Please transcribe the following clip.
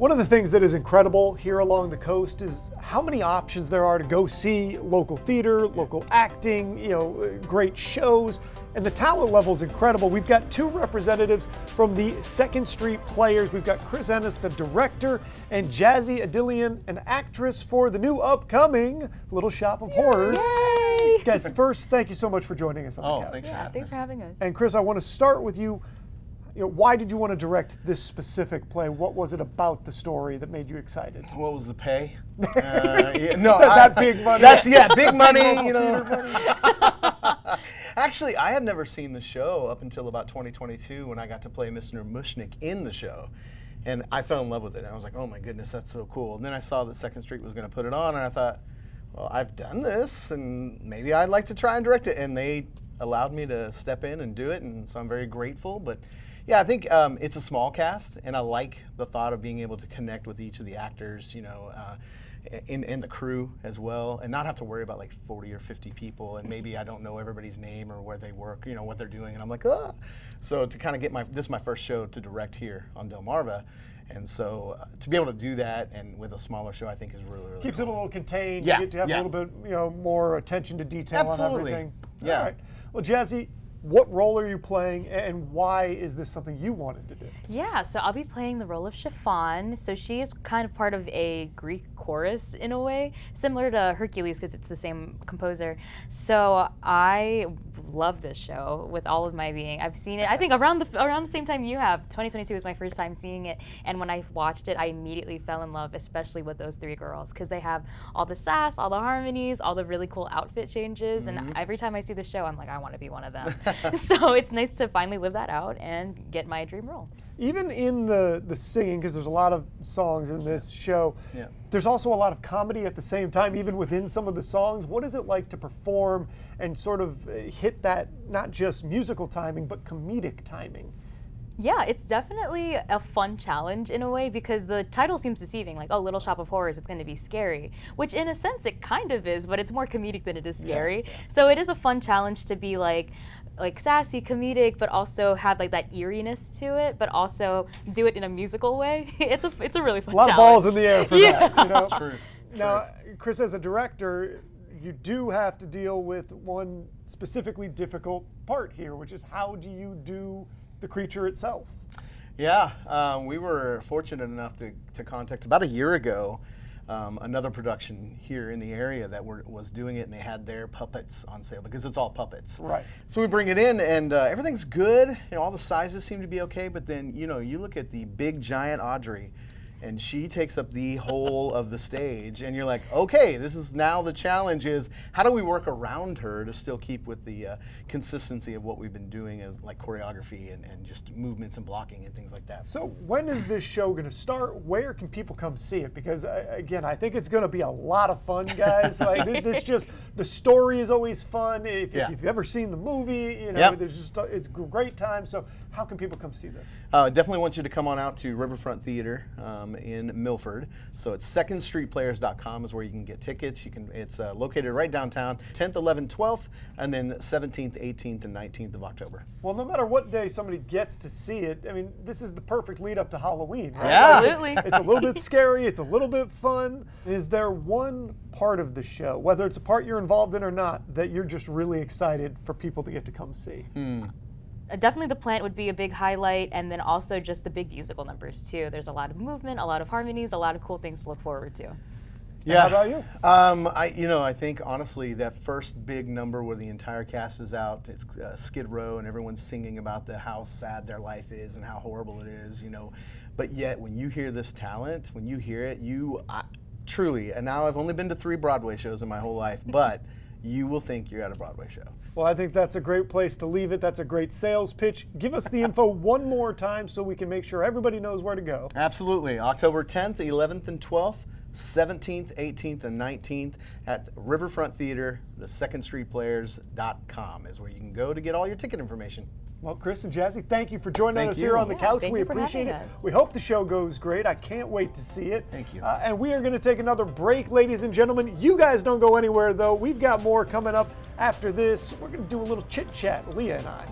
One of the things that is incredible here along the coast is how many options there are to go see local theater, local acting, great shows, and the talent level is incredible. We've got two representatives from the Second Street Players. We've got Chris Ennis, the director, and Jazzy Adilian, an actress for the new upcoming Little Shop of Horrors. Yay! Guys, first, thank you so much for joining us on the couch. Thanks for having us. And Chris, I want to start with you. Why did you want to direct this specific play? What was it about the story that made you excited? What was the pay? That big money. Big money. Actually, I had never seen the show up until about 2022 when I got to play Mr. Mushnick in the show. And I fell in love with it. And I was like, oh my goodness, that's so cool. And then I saw that Second Street was going to put it on, and I thought, well, I've done this, and maybe I'd like to try and direct it. And they allowed me to step in and do it, and so I'm very grateful. But yeah, I think it's a small cast, and I like the thought of being able to connect with each of the actors, in the crew as well, and not have to worry about like 40 or 50 people, and maybe I don't know everybody's name or where they work, what they're doing, and I'm like, ah. So to kind of get this is my first show to direct here on Delmarva, and so to be able to do that and with a smaller show, I think is really, really Keeps cool. it a little contained. Yeah, You get to have a little bit, more attention to detail Absolutely. on everything. Yeah. All right. Well, Jazzy, what role are you playing, and why is this something you wanted to do? Yeah, so I'll be playing the role of Chiffon. So she is kind of part of a Greek chorus in a way, similar to Hercules because it's the same composer. So I love this show with all of my being. I've seen it, I think around the same time you have. 2022 was my first time seeing it, and when I watched it, I immediately fell in love, especially with those three girls, because they have all the sass, all the harmonies, all the really cool outfit changes, and every time I see the show, I'm like, I want to be one of them. So it's nice to finally live that out and get my dream role. Even in the singing, because there's a lot of songs in this show, there's also a lot of comedy at the same time, even within some of the songs. What is it like to perform and sort of hit that, not just musical timing, but comedic timing? Yeah, it's definitely a fun challenge in a way, because the title seems deceiving, like, oh, Little Shop of Horrors, it's going to be scary, which in a sense it kind of is, but it's more comedic than it is scary. Yes. So it is a fun challenge to be like sassy, comedic, but also have like that eeriness to it, but also do it in a musical way. It's a really fun challenge. A lot of balls in the air for that. Truth. Now, Chris, as a director, you do have to deal with one specifically difficult part here, which is how do you do the creature itself? Yeah, we were fortunate enough to contact about a year ago another production here in the area that was doing it, and they had their puppets on sale because it's all puppets. Right. So we bring it in, and everything's good. All the sizes seem to be okay, but then you look at the big giant Audrey, and she takes up the whole of the stage, and you're like, okay, this is now the challenge is how do we work around her to still keep with the consistency of what we've been doing as like choreography and just movements and blocking and things like that. So when is this show going to start? Where can people come see it? Because again, I think it's going to be a lot of fun, guys. Like the story is always fun. If you've ever seen the movie, it's a great time. So how can people come see this? Definitely want you to come on out to Riverfront Theater in Milford. So it's secondstreetplayers.com is where you can get tickets. It's located right downtown, 10th, 11th, 12th, and then 17th, 18th, and 19th of October. Well, no matter what day somebody gets to see it, I mean, this is the perfect lead up to Halloween, right? Yeah. Absolutely. It's a little bit scary, it's a little bit fun. Is there one part of the show, whether it's a part you're involved in or not, that you're just really excited for people to get to come see? Definitely the plant would be a big highlight, and then also just the big musical numbers too. There's a lot of movement, a lot of harmonies, a lot of cool things to look forward to. Yeah. How about you? I think honestly that first big number where the entire cast is out, it's Skid Row, and everyone's singing about how sad their life is and how horrible it is, But yet when you hear this talent, when you hear it, truly, and now I've only been to 3 Broadway shows in my whole life, but you will think you're at a Broadway show. Well, I think that's a great place to leave it. That's a great sales pitch. Give us the info one more time so we can make sure everybody knows where to go. Absolutely. October 10th, 11th, and 12th, 17th, 18th, and 19th at Riverfront Theater. The secondstreetplayers.com is where you can go to get all your ticket information. Well, Chris and Jazzy, thank you for joining us here on the Yeah, couch. thank We you for appreciate it. having us. We hope the show goes great. I can't wait to see it. Thank you. And we are going to take another break, ladies and gentlemen. You guys don't go anywhere, though. We've got more coming up after this. We're going to do a little chit-chat, Leah and I.